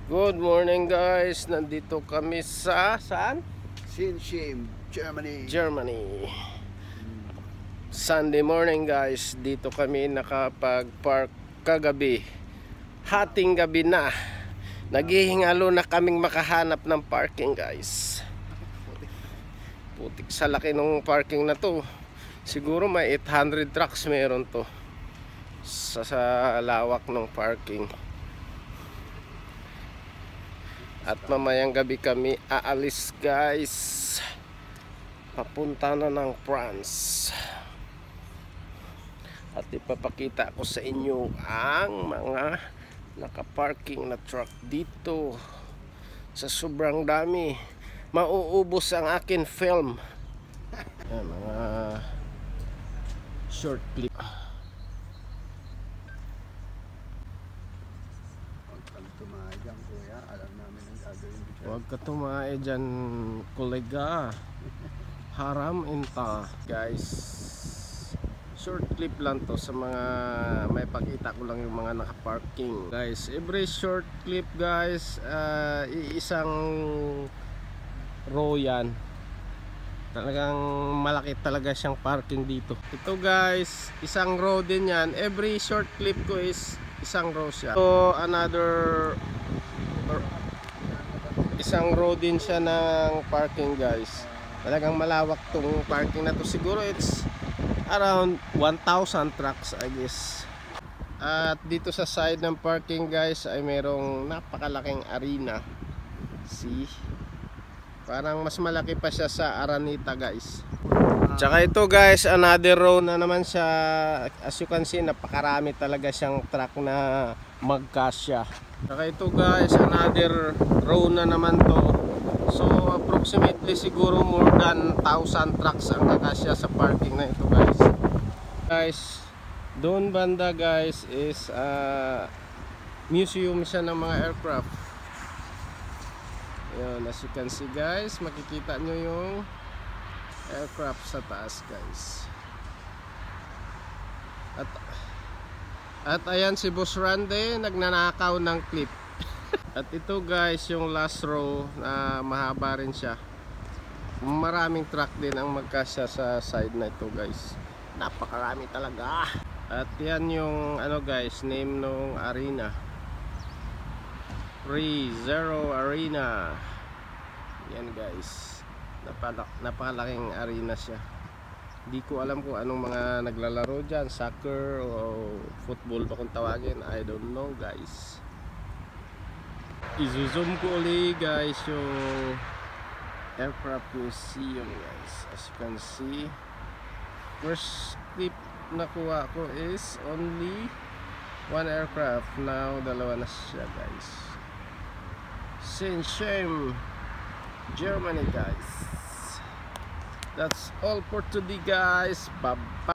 Good morning guys, nandito kami sa saan? Sinsheim, Germany. Germany. Sunday morning guys, dito kami nakapag-park kagabi. Hating gabi na. Naghihingalo na kaming makahanap ng parking guys. Putik sa laki ng parking na to. Siguro may 800 trucks meron to sa lawak ng parking. At mamayang gabi kami aalis guys, papunta na ng France. At ipapakita ko sa inyo ang mga nakaparking na truck dito. Sa sobrang dami, mauubos ang akin film. Ayan, mga short clip. Tumayang kuya, alam namin ang gagawin dito. Huwag ka tumae dyan, kolega. Haram inta. Guys, short clip lang to sa mga may pakita ko lang yung mga nakaparking. Guys, every short clip guys, iisang row yan. Talagang malaki talaga siyang parking dito. Ito guys, isang row din yan. Every short clip ko is isang row siya. So another isang row din siya ng parking guys. Talagang malawak tong parking na to. Siguro it's around 1,000 trucks I guess. At dito sa side ng parking guys ay merong napakalaking arena. See? Parang mas malaki pa siya sa Araneta guys. Tsaka ito guys, another row na naman siya. As you can see, napakarami talaga siyang truck na magkasya. Tsaka ito guys, another row na naman to. So approximately siguro more than 1,000 trucks ang kakasya sa parking na ito guys. Guys, doon banda guys is museum siya ng mga aircraft. Ayan, as you can see guys, makikita nyo yung aircraft sa taas guys. At ayan si Boss Randy nagnanakaw ng clip. At ito guys yung last row na mahaba rin siya. Maraming truck din ang magkasya sa side na ito guys. Napakarami talaga. At yan yung ano guys, name nung arena, 3-0 Arena. Yan guys, napakalaking arena siya. Hindi ko alam kung anong mga naglalaro dyan, soccer o football ba kung tawagin, I don't know guys. I-zoom ko ulit guys yung aircraft museum guys. As you can see, first clip na kuha ko is only one aircraft. Now dalawa na siya guys. Sinsheim, Germany guys. That's all for today guys. Bye bye.